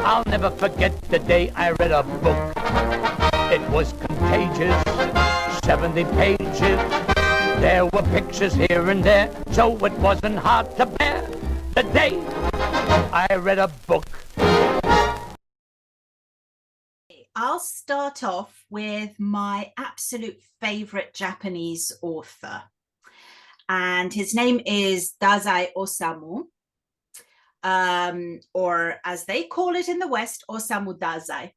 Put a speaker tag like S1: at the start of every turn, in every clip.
S1: I'll never forget the day I read a book. It was contagious, 70 pages. There were pictures here and there, so it wasn't hard to bear. The day I read a book.
S2: I'll start off with my absolute favorite Japanese author. And his name is Dazai Osamu, or as they call it in the West, Osamu Dazai.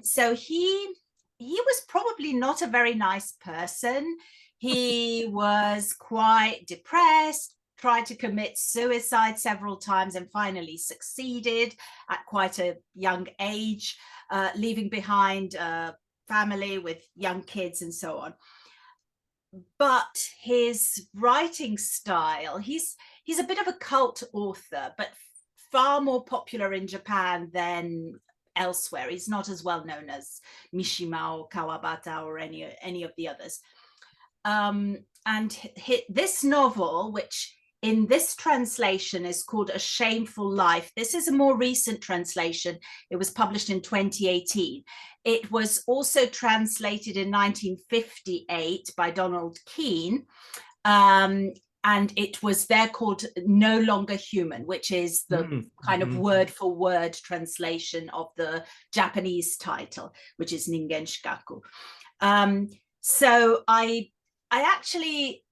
S2: So he was probably not a very nice person. He was quite depressed, tried to commit suicide several times and finally succeeded at quite a young age, leaving behind a family with young kids and so on. But his writing style, he's a bit of a cult author, but far more popular in Japan than elsewhere. He's not as well known as Mishima or Kawabata or any of the others. This novel, which in this translation is called A Shameful Life. This is a more recent translation. It was published in 2018. It was also translated in 1958 by Donald Keene. And it was there called No Longer Human, which is the kind of word for word translation of the Japanese title, which is Ningen Shikaku. So I actually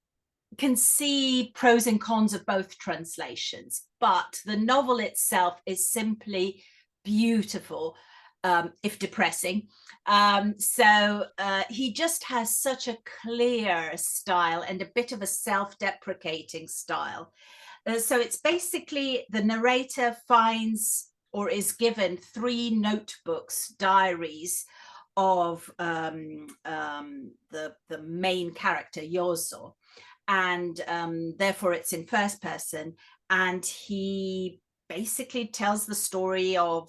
S2: can see pros and cons of both translations, but the novel itself is simply beautiful, if depressing. So he just has such a clear style and a bit of a self-deprecating style. So it's basically the narrator finds or is given 3 notebooks, diaries of the main character, Yozo. And therefore it's in first person, and he basically tells the story of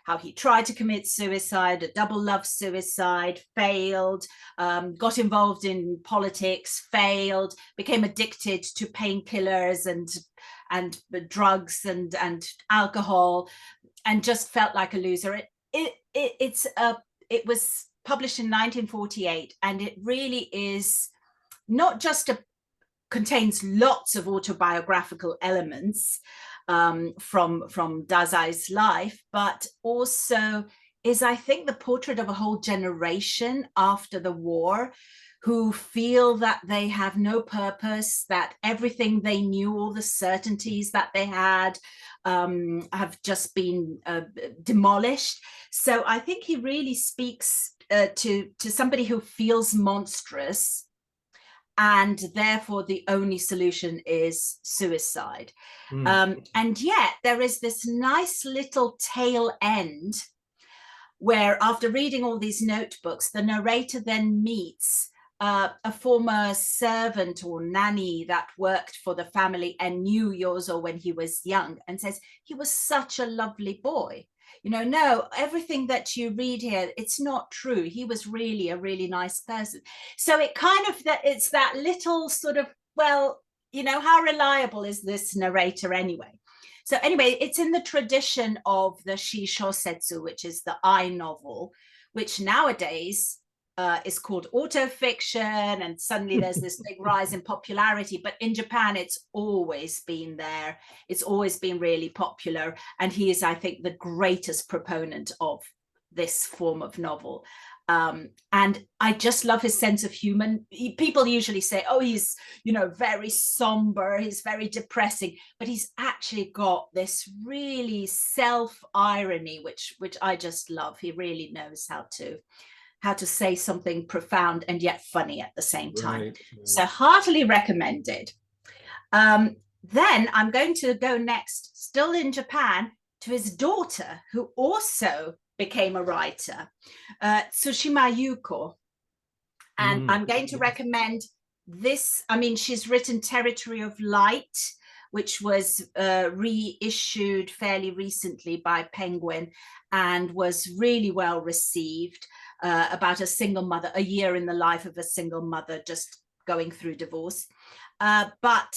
S2: how he tried to commit suicide, a double love suicide, failed, got involved in politics, failed, became addicted to painkillers and drugs and alcohol, and just felt like a loser. It was published in 1948, and it really is not just contains lots of autobiographical elements from Dazai's life, but also is, I think, the portrait of a whole generation after the war who feel that they have no purpose, that everything they knew, all the certainties that they had, have just been demolished. So I think he really speaks to somebody who feels monstrous, and therefore the only solution is suicide. And yet there is this nice little tail end where, after reading all these notebooks, the narrator then meets a former servant or nanny that worked for the family and knew Yozo when he was young, and says he was such a lovely boy. You know, no, everything that you read here, it's not true. He was really a really nice person. So it kind of, it's that little sort of, well, you know, how reliable is this narrator anyway? So anyway, it's in the tradition of the Shishosetsu, which is the I novel, which nowadays is called autofiction, and suddenly there's this big rise in popularity. But in Japan, it's always been there. It's always been really popular. And he is, I think, the greatest proponent of this form of novel. And I just love his sense of humor. People usually say, oh, he's, you know, very somber, he's very depressing, but he's actually got this really self-irony, which I just love. He really knows how to say something profound and yet funny at the same time. Right. So heartily recommended. Then I'm going to go next, still in Japan, to his daughter, who also became a writer, Tsushima Yuko. And I'm going to recommend this. I mean, she's written Territory of Light, which was reissued fairly recently by Penguin and was really well received, about a single mother, a year in the life of a single mother just going through divorce. But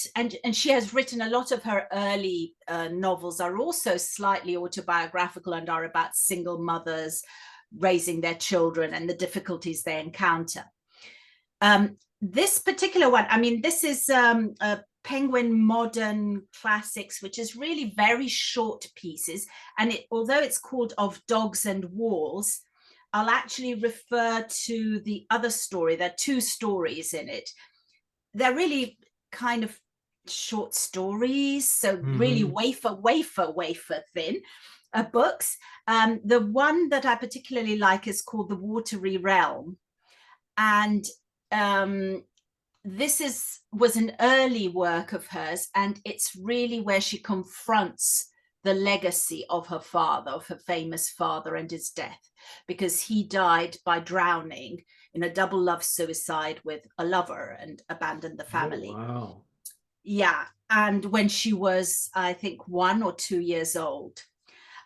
S2: she has written a lot of her early novels are also slightly autobiographical and are about single mothers raising their children and the difficulties they encounter. This particular one, I mean, this is a Penguin Modern Classics, which is really very short pieces. And although it's called Of Dogs and Walls, I'll actually refer to the other story. There are two stories in it. They're really kind of short stories, so really wafer-thin books. The one that I particularly like is called The Watery Realm. And this was an early work of hers, and it's really where she confronts the legacy of her father, of her famous father, and his death, because he died by drowning in a double love suicide with a lover and abandoned the family.
S3: Oh, wow.
S2: Yeah, and when she was, I think, 1 or 2 years old.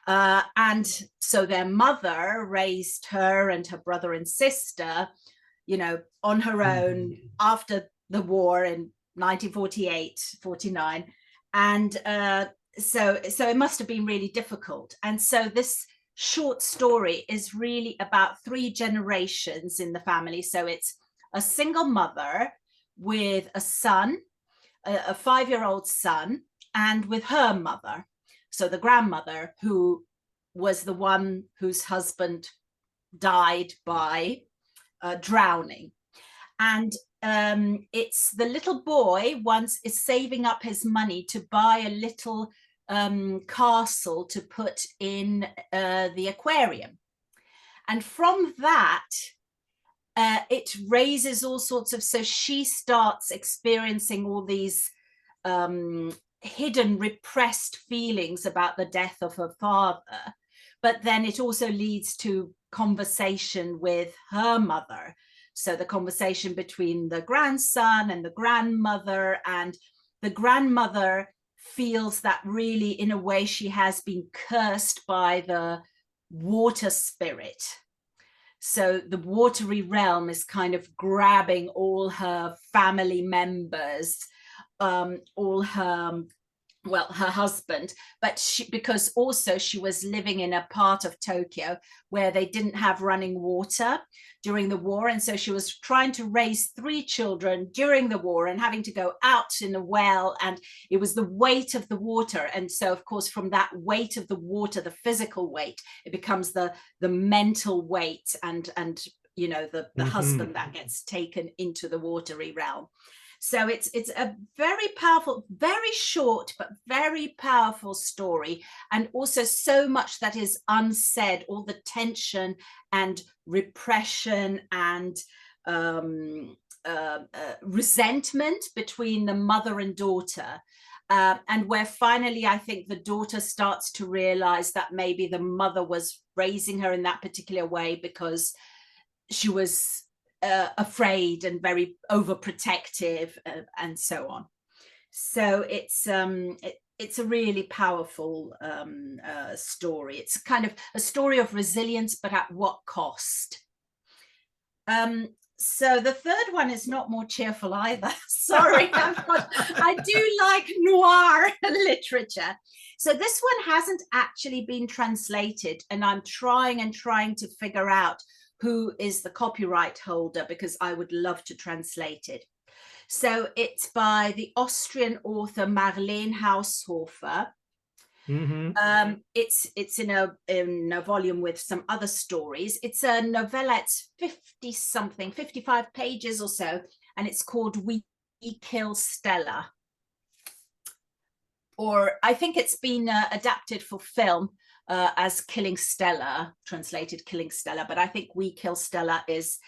S2: And so their mother raised her and her brother and sister, you know, on her own after the war in 1948, 49. And so it must have been really difficult. And so this short story is really about 3 generations in the family. So it's a single mother with a son, a 5-year-old son, and with her mother. So the grandmother, who was the one whose husband died by drowning. And it's the little boy once is saving up his money to buy a little castle to put in the aquarium. And from that, it raises all sorts of, so she starts experiencing all these hidden, repressed feelings about the death of her father. But then it also leads to conversation with her mother. So the conversation between the grandson and the grandmother, and the grandmother feels that really, in a way, she has been cursed by the water spirit. So the watery realm is kind of grabbing all her family members, all her, well, her husband, but because also she was living in a part of Tokyo where they didn't have running water during the war. And so she was trying to raise 3 children during the war and having to go out in a well, and it was the weight of the water. And so, of course, from that weight of the water, the physical weight, it becomes the mental weight and you know, the husband that gets taken into the watery realm. So it's a very powerful, very short, but very powerful story. And also so much that is unsaid, all the tension and repression and resentment between the mother and daughter. And where finally, I think the daughter starts to realize that maybe the mother was raising her in that particular way because she was afraid and very overprotective, and so on. So it's a really powerful story. It's kind of a story of resilience, but at what cost? So the third one is not more cheerful either. Sorry, I do like noir literature. So this one hasn't actually been translated, and I'm trying to figure out who is the copyright holder, because I would love to translate it. So it's by the Austrian author Marlen Haushofer. It's in a volume with some other stories. It's a novella, it's 50-something, 55 pages or so, and it's called We Kill Stella. Or I think it's been adapted for film as Killing Stella, translated Killing Stella, but I think We Kill Stella is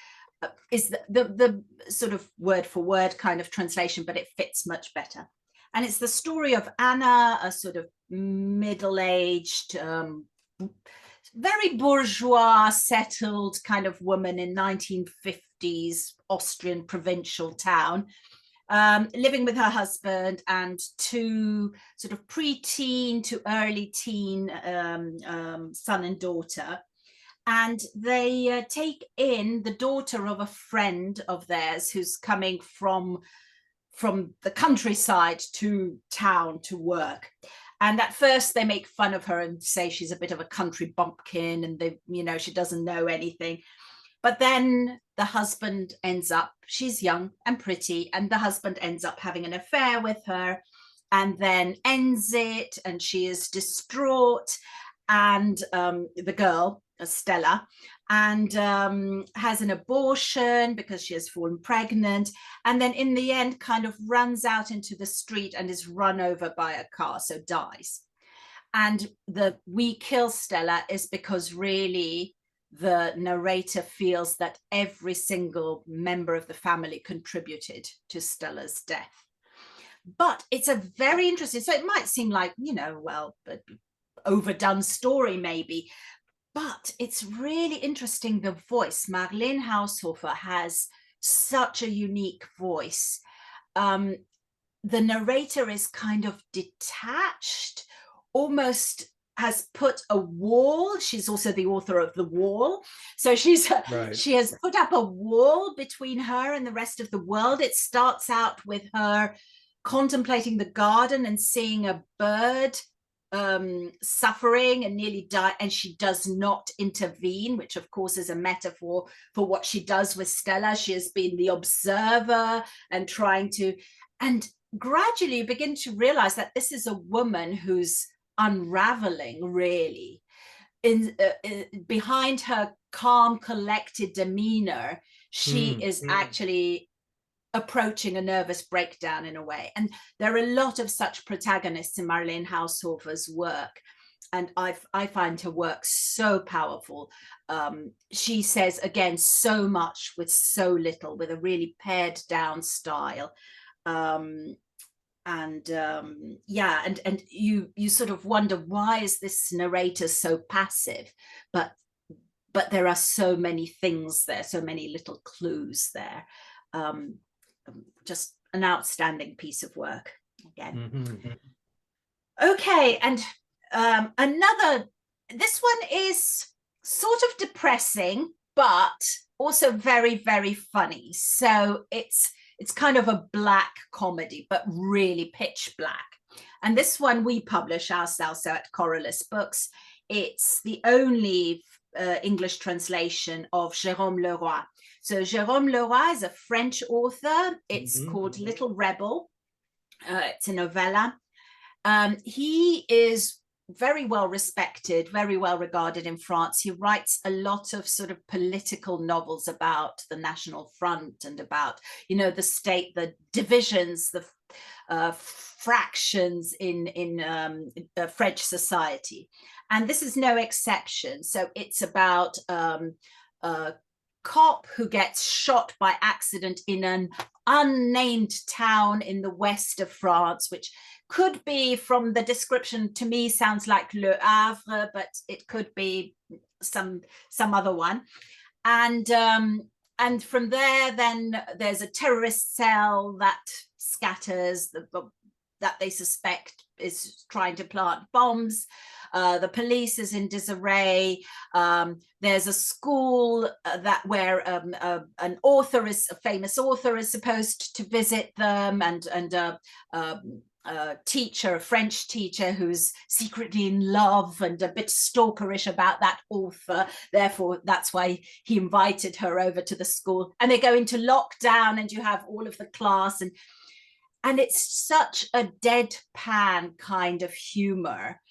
S2: the sort of word for word kind of translation, but it fits much better. And it's the story of Anna, a sort of middle-aged, very bourgeois, settled kind of woman in 1950s Austrian provincial town, living with her husband and 2 sort of pre-teen to early teen son and daughter. and they take in the daughter of a friend of theirs who's coming from the countryside to town to work. And at first they make fun of her and say she's a bit of a country bumpkin and they, you know, she doesn't know anything. But then the husband ends up, she's young and pretty, and the husband ends up having an affair with her and then ends it, and she is distraught. And the girl, Stella, and has an abortion because she has fallen pregnant, and then in the end kind of runs out into the street and is run over by a car, so dies. And the "we kill Stella" is because really the narrator feels that every single member of the family contributed to Stella's death. But it's a very interesting, so it might seem like, you know, well, but overdone story maybe, but it's really interesting. The voice, Marlen Haushofer has such a unique voice. The narrator is kind of detached, almost has put a wall. She's also the author of The Wall. So she has put up a wall between her and the rest of the world. It starts out with her contemplating the garden and seeing a bird suffering and nearly die, and she does not intervene, which of course is a metaphor for what she does with Stella. She has been the observer and trying to, and gradually you begin to realize that this is a woman who's unraveling really in behind her calm, collected demeanor. She is actually approaching a nervous breakdown in a way. And there are a lot of such protagonists in Marlen Haushofer's work, and I find her work so powerful. She says, again, so much with so little, with a really pared down style. Yeah, and you sort of wonder, why is this narrator so passive? But there are so many things there, so many little clues there. Just an outstanding piece of work again. Okay, and this one is sort of depressing, but also very, very funny. So it's kind of a black comedy, but really pitch black. And this one we publish ourselves, so at Corylus Books. It's the only English translation of Jérôme Leroy. So Jérôme Leroy is a French author. It's called Little Rebel. It's a novella. He is very well respected, very well regarded in France. He writes a lot of sort of political novels about the National Front and about, you know, the state, the divisions, the fractions in French society. And this is no exception. So it's about a cop who gets shot by accident in an unnamed town in the west of France, which could be, from the description to me, sounds like Le Havre, but it could be some other one. And from there, then there's a terrorist cell that scatters, that they suspect is trying to plant bombs. The police is in disarray. There's a school where an author, a famous author, is supposed to visit them, and a teacher, a French teacher, who's secretly in love and a bit stalkerish about that author. Therefore, that's why he invited her over to the school. And they go into lockdown, and you have all of the class, and it's such a deadpan kind of humor,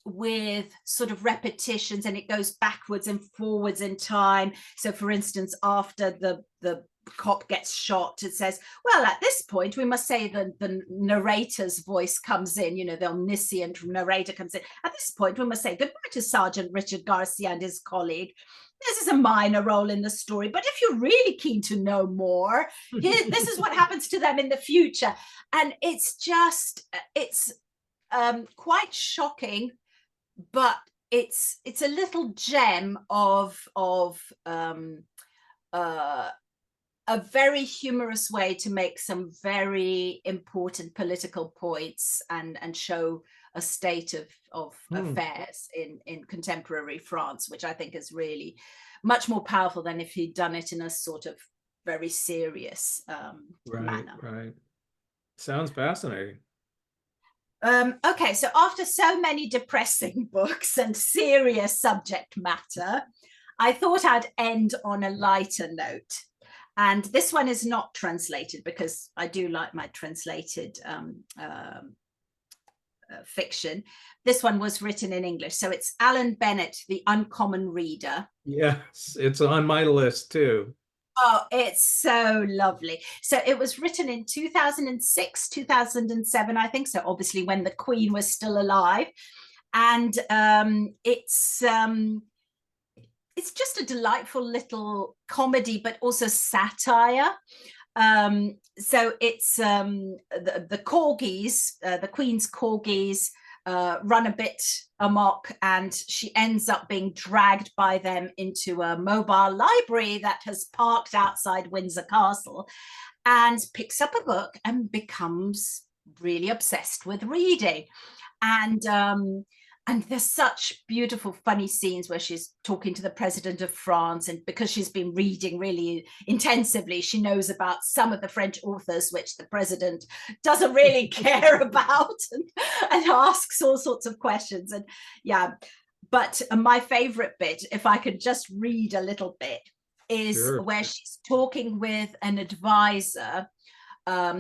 S2: with sort of repetitions, and it goes backwards and forwards in time. So for instance, after the cop gets shot, it says, well, at this point we must say the narrator's voice comes in, you know, the omniscient narrator comes in. At this point we must say goodbye to Sergeant Richard Garcia and his colleague. This is a minor role in the story, but if you're really keen to know more, this is what happens to them in the future. And it's just, it's quite shocking, but it's a little gem of a very humorous way to make some very important political points and show a state of affairs in contemporary France, which I think is really much more powerful than if he'd done it in a sort of very serious manner.
S3: Right. Sounds fascinating.
S2: Okay, so after so many depressing books and serious subject matter, I thought I'd end on a lighter note. And this one is not translated, because I do like my translated fiction. This one was written in English. So it's Alan Bennett, The Uncommon Reader.
S3: Yes, it's on my list too.
S2: Oh, it's so lovely. So it was written in 2006, 2007, I think. So obviously when the Queen was still alive. And it's just a delightful little comedy, but also satire. So it's the corgis, the Queen's corgis, run a bit amok, and she ends up being dragged by them into a mobile library that has parked outside Windsor Castle, and picks up a book and becomes really obsessed with reading. And there's such beautiful, funny scenes where she's talking to the president of France, and because she's been reading really intensively, she knows about some of the French authors, which the president doesn't really care about, and asks all sorts of questions. And yeah, but my favorite bit, if I could just read a little bit, is where she's talking with an advisor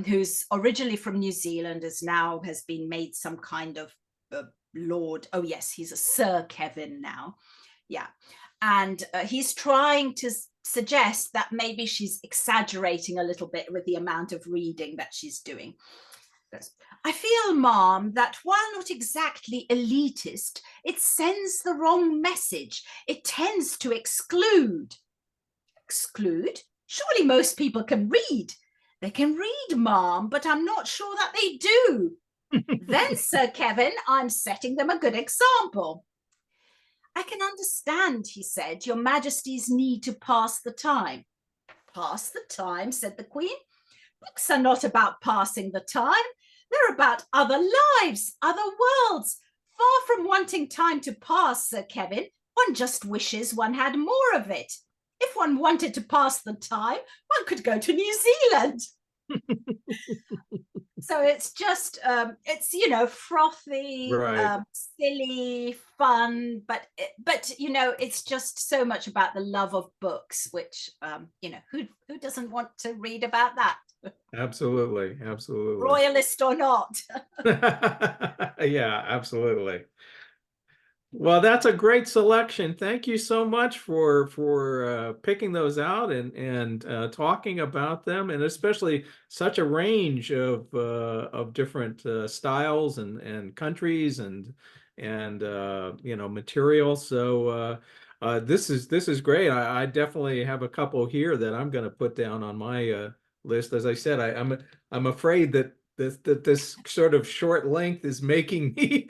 S2: who's originally from New Zealand, has been made some kind of Lord, oh yes, he's a Sir Kevin now. Yeah. And he's trying to suggest that maybe she's exaggerating a little bit with the amount of reading that she's doing. I feel, Ma'am, that while not exactly elitist, it sends the wrong message. It tends to exclude. Exclude? Surely most people can read. They can read, Ma'am, but I'm not sure that they do. Then, Sir Kevin, I'm setting them a good example. I can understand, he said, your Majesty's need to pass the time. Pass the time, said the Queen. Books are not about passing the time. They're about other lives, other worlds. Far from wanting time to pass, Sir Kevin, one just wishes one had more of it. If one wanted to pass the time, one could go to New Zealand. So it's just, it's, you know, frothy, silly, fun, but, you know, it's just so much about the love of books, which, you know, who doesn't want to read about that?
S3: Absolutely. Absolutely.
S2: Royalist or not.
S3: Yeah, absolutely. Well, that's a great selection. Thank you so much for picking those out and talking about them, and especially such a range of different styles and countries and you know, materials. So this is great. I definitely have a couple here that I'm going to put down on my list. As I said, I'm afraid that this sort of short length is making me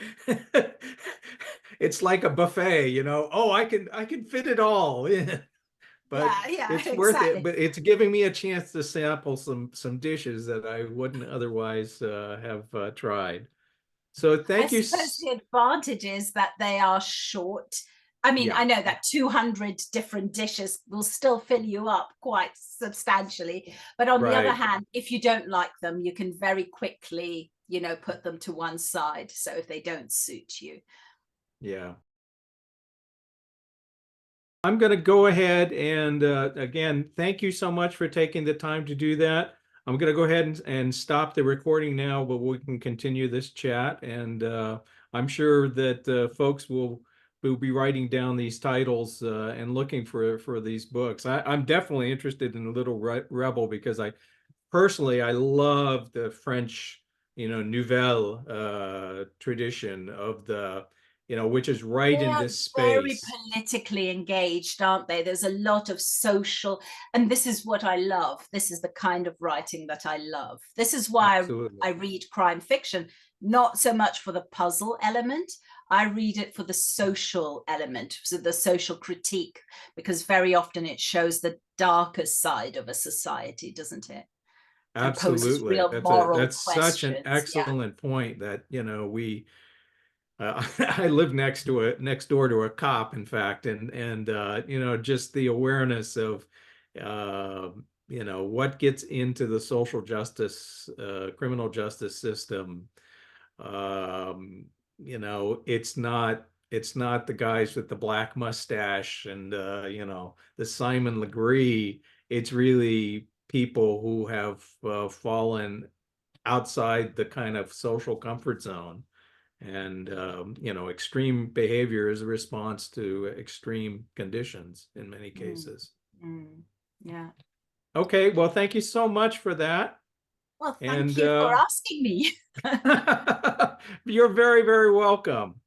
S3: it's like a buffet, you know. Oh, I can fit it all in. But
S2: yeah,
S3: it's
S2: exactly.
S3: worth it. But it's giving me a chance to sample some dishes that I wouldn't otherwise have tried. So thank you.
S2: I suppose the advantage is that they are short. I mean, I know that 200 different dishes will still fill you up quite substantially. But on the other hand, if you don't like them, you can very quickly, you know, put them to one side. So if they don't suit you. Yeah.
S3: I'm going to go ahead and again, thank you so much for taking the time to do that. I'm going to go ahead and stop the recording now, but we can continue this chat. And I'm sure that folks will be writing down these titles and looking for these books. I'm definitely interested in Little Rebel because I love the French, you know, nouvelle tradition of the, you know, which is right in this space.
S2: Very politically engaged, aren't they? There's a lot of social, and this is what I love. This is the kind of writing that I love. This is why I read crime fiction, not so much for the puzzle element. I read it for the social element, so the social critique, because very often it shows the darker side of a society, doesn't it?
S3: Absolutely. That's such an excellent point that, you know, I live next door to a cop, in fact, and you know, just the awareness of you know, what gets into the social justice, criminal justice system. You know, it's not the guys with the black mustache and you know, the Simon Legree. It's really people who have fallen outside the kind of social comfort zone, and you know, extreme behavior is a response to extreme conditions in many cases.
S2: Yeah.
S3: Okay, well, thank you so much for that.
S2: Well, thank you for asking me.
S3: You're very, very welcome.